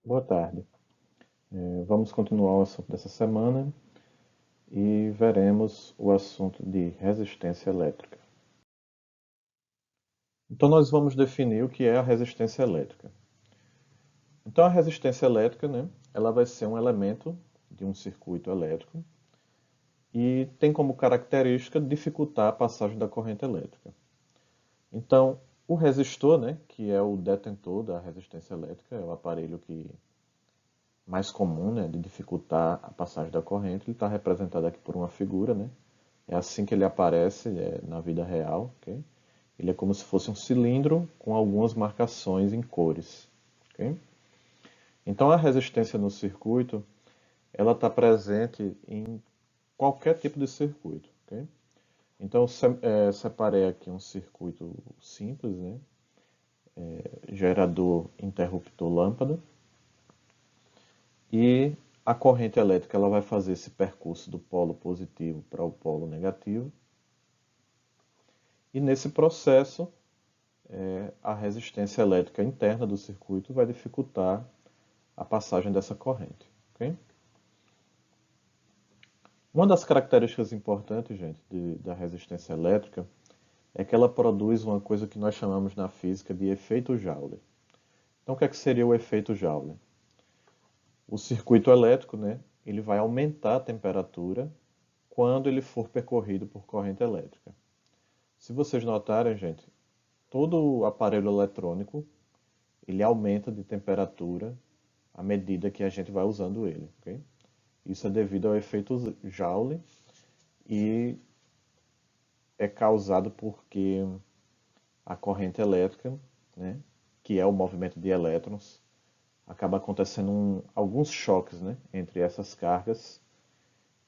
Boa tarde. Vamos continuar o assunto dessa semana e veremos o assunto de resistência elétrica. Então, nós vamos definir o que é a resistência elétrica. Então, a resistência elétrica, né, ela vai ser um elemento de um circuito elétrico e tem como característica dificultar a passagem da corrente elétrica. Então, o resistor, né, que é o detentor da resistência elétrica, é o aparelho que mais comum, né, de dificultar a passagem da corrente, ele está representado aqui por uma figura, né? É assim que ele aparece na vida real, ok? Ele é como se fosse um cilindro com algumas marcações em cores, ok? Então a resistência no circuito, ela está presente em qualquer tipo de circuito, ok? Então eu separei aqui um circuito simples, né? Gerador, interruptor, lâmpada. E a corrente elétrica ela vai fazer esse percurso do polo positivo para o polo negativo. E nesse processo, a resistência elétrica interna do circuito vai dificultar a passagem dessa corrente. Okay? Uma das características importantes, gente, da resistência elétrica é que ela produz uma coisa que nós chamamos na física de efeito Joule. Então, o que seria o efeito Joule? O circuito elétrico, né, ele vai aumentar a temperatura quando ele for percorrido por corrente elétrica. Se vocês notarem, gente, todo aparelho eletrônico ele aumenta de temperatura à medida que a gente vai usando ele. Okay? Isso é devido ao efeito Joule e é causado porque a corrente elétrica, né, que é o movimento de elétrons, acaba acontecendo alguns choques, né, entre essas cargas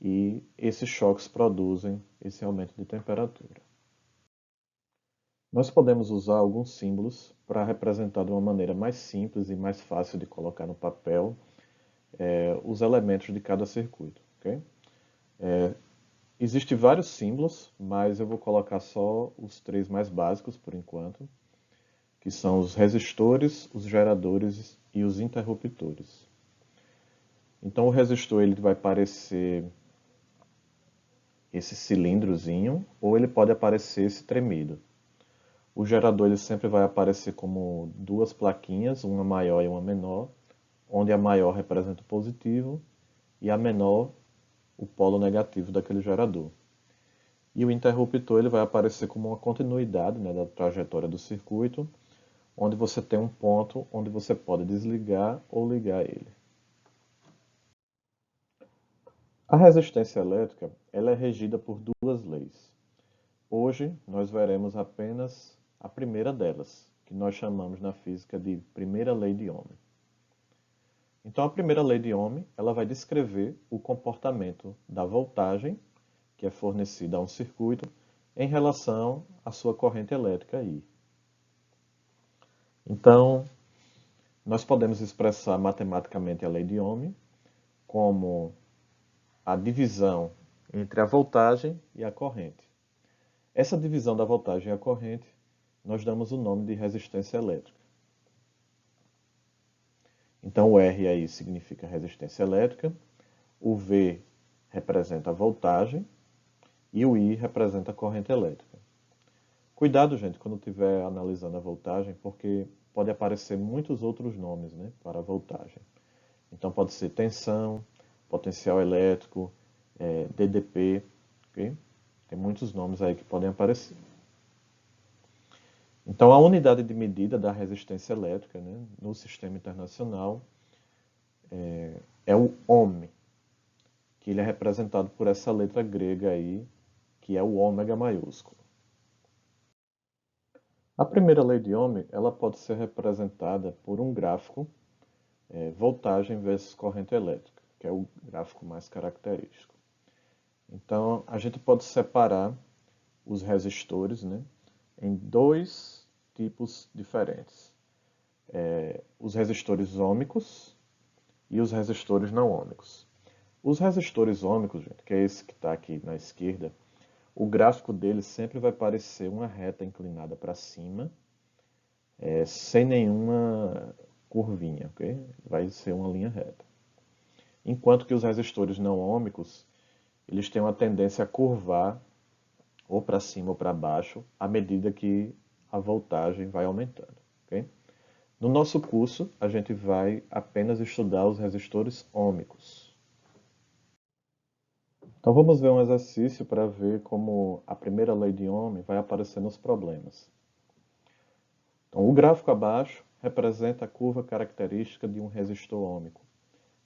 e esses choques produzem esse aumento de temperatura. Nós podemos usar alguns símbolos para representar de uma maneira mais simples e mais fácil de colocar no papel os elementos de cada circuito. Okay? Existem vários símbolos, mas eu vou colocar só os três mais básicos por enquanto, que são os resistores, os geradores e os interruptores. Então o resistor ele vai parecer esse cilindrozinho ou ele pode aparecer esse tremido. O gerador ele sempre vai aparecer como duas plaquinhas, uma maior e uma menor, onde a maior representa o positivo e a menor o polo negativo daquele gerador. E o interruptor ele vai aparecer como uma continuidade, né, da trajetória do circuito, onde você tem um ponto onde você pode desligar ou ligar ele. A resistência elétrica ela é regida por duas leis. Hoje nós veremos apenas a primeira delas, que nós chamamos na física de primeira lei de Ohm. Então a primeira lei de Ohm ela vai descrever o comportamento da voltagem que é fornecida a um circuito em relação à sua corrente elétrica I. Então nós podemos expressar matematicamente a lei de Ohm como a divisão entre a voltagem e a corrente. Essa divisão da voltagem e a corrente nós damos o nome de resistência elétrica. Então o R aí significa resistência elétrica, o V representa a voltagem e o I representa a corrente elétrica. Cuidado, gente, quando estiver analisando a voltagem, porque pode aparecer muitos outros nomes, né, para a voltagem. Então pode ser tensão, potencial elétrico, DDP, ok? Tem muitos nomes aí que podem aparecer. Então, a unidade de medida da resistência elétrica, né, no sistema internacional é o ohm, que ele é representado por essa letra grega aí, que é o ômega maiúsculo. A primeira lei de Ohm ela pode ser representada por um gráfico, voltagem versus corrente elétrica, que é o gráfico mais característico. Então, a gente pode separar os resistores, né, em dois tipos diferentes. Os resistores ômicos e os resistores não ômicos. Os resistores ômicos, gente, que é esse que está aqui na esquerda, o gráfico dele sempre vai parecer uma reta inclinada para cima, sem nenhuma curvinha, ok? Vai ser uma linha reta. Enquanto que os resistores não ômicos, eles têm uma tendência a curvar ou para cima ou para baixo à medida que a voltagem vai aumentando, ok? No nosso curso, a gente vai apenas estudar os resistores ômicos. Então vamos ver um exercício para ver como a primeira lei de Ohm vai aparecer nos problemas. Então, o gráfico abaixo representa a curva característica de um resistor ôhmico.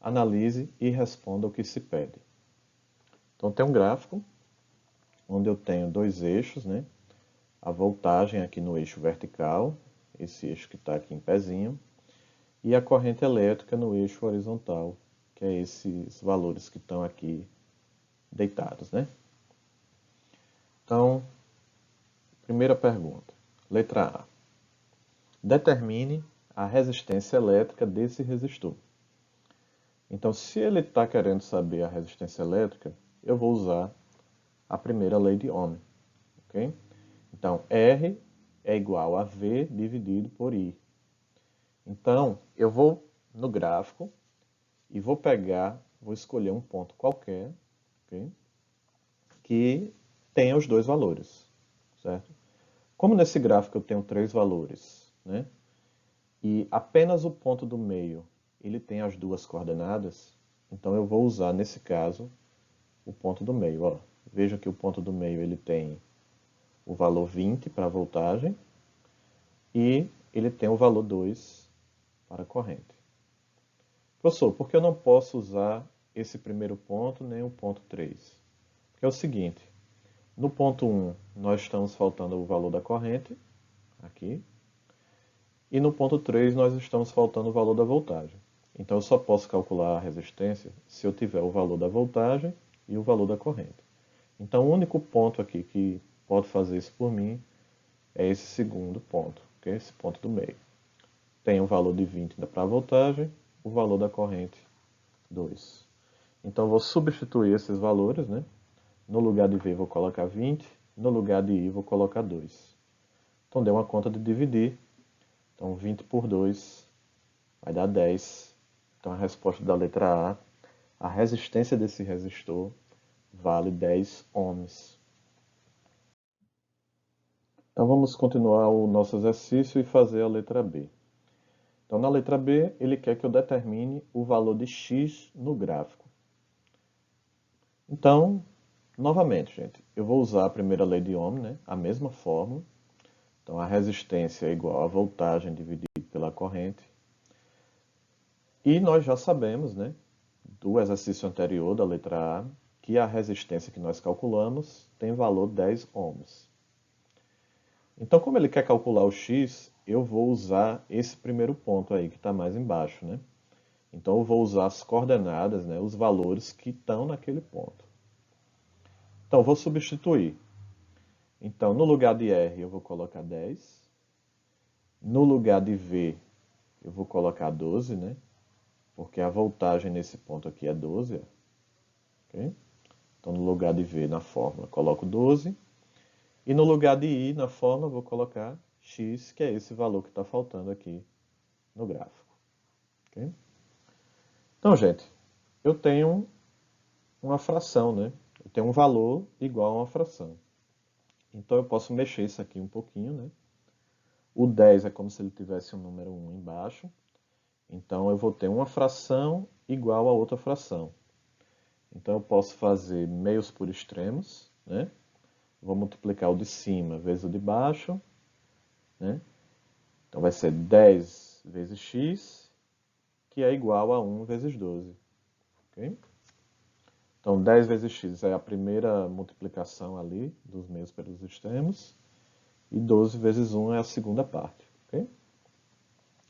Analise e responda o que se pede. Então tem um gráfico onde eu tenho dois eixos, né? A voltagem aqui no eixo vertical, esse eixo que está aqui em pezinho, e a corrente elétrica no eixo horizontal, que é esses valores que estão aqui deitados, né? Então, primeira pergunta, letra A. Determine a resistência elétrica desse resistor. Então, se ele está querendo saber a resistência elétrica, eu vou usar a primeira lei de Ohm, ok? Então, R é igual a V dividido por I. Então, eu vou no gráfico e vou escolher um ponto qualquer, ok? Que tenha os dois valores, certo? Como nesse gráfico eu tenho três valores, né? E apenas o ponto do meio ele tem as duas coordenadas, então eu vou usar nesse caso o ponto do meio. Ó. Veja que o ponto do meio ele tem o valor 20 para a voltagem e ele tem o valor 2 para a corrente. Professor, por que eu não posso usar esse primeiro ponto nem o ponto 3? Porque é o seguinte, no ponto 1 nós estamos faltando o valor da corrente, aqui, e no ponto 3 nós estamos faltando o valor da voltagem. Então eu só posso calcular a resistência se eu tiver o valor da voltagem e o valor da corrente. Então o único ponto aqui que pode fazer isso por mim é esse segundo ponto, okay? Esse ponto do meio. Tem o valor de 20 para a voltagem, o valor da corrente 2. Então eu vou substituir esses valores, né? No lugar de V vou colocar 20, no lugar de I vou colocar 2. Então deu uma conta de dividir. Então 20 por 2 vai dar 10. Então a resposta da letra A resistência desse resistor vale 10 ohms. Então vamos continuar o nosso exercício e fazer a letra B. Então na letra B, ele quer que eu determine o valor de x no gráfico. Então, novamente, gente, eu vou usar a primeira lei de Ohm, né? A mesma fórmula. Então a resistência é igual a voltagem dividido pela corrente. E nós já sabemos, né, do exercício anterior, da letra A, que a resistência que nós calculamos tem valor 10 ohms. Então, como ele quer calcular o x, eu vou usar esse primeiro ponto aí, que está mais embaixo, né? Então, eu vou usar as coordenadas, né, os valores que estão naquele ponto. Então, eu vou substituir. Então, no lugar de R, eu vou colocar 10. No lugar de V, eu vou colocar 12, né? Porque a voltagem nesse ponto aqui é 12. Okay? Então, no lugar de V na fórmula, coloco 12. E no lugar de I na fórmula, vou colocar x, que é esse valor que está faltando aqui no gráfico. Okay? Então, gente, eu tenho uma fração, né? Eu tenho um valor igual a uma fração. Então, eu posso mexer isso aqui um pouquinho, né? O 10 é como se ele tivesse um número 1 embaixo. Então, eu vou ter uma fração igual a outra fração. Então, eu posso fazer meios por extremos, né? Vou multiplicar o de cima vezes o de baixo, né? Então vai ser 10 vezes x, que é igual a 1 vezes 12. Okay? Então 10 vezes x é a primeira multiplicação ali dos meios pelos extremos, e 12 vezes 1 é a segunda parte. Okay?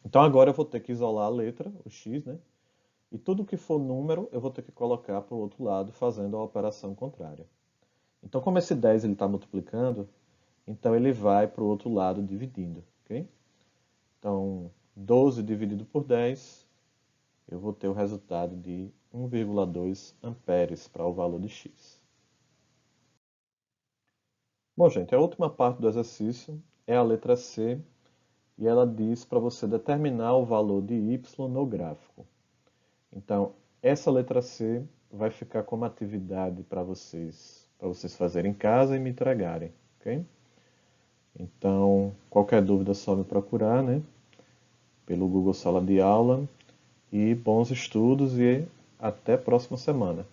Então agora eu vou ter que isolar a letra, o x, né? E tudo que for número eu vou ter que colocar para o outro lado, fazendo a operação contrária. Então como esse 10 está multiplicando, então ele vai para o outro lado dividindo. Okay? Então 12 dividido por 10, eu vou ter o resultado de 1,2 amperes para o valor de x. Bom, gente, a última parte do exercício é a letra C, e ela diz para você determinar o valor de y no gráfico. Então, essa letra C vai ficar como atividade para vocês fazerem em casa e me entregarem, ok? Então, qualquer dúvida é só me procurar, né? Pelo Google Sala de Aula. E bons estudos e até a próxima semana.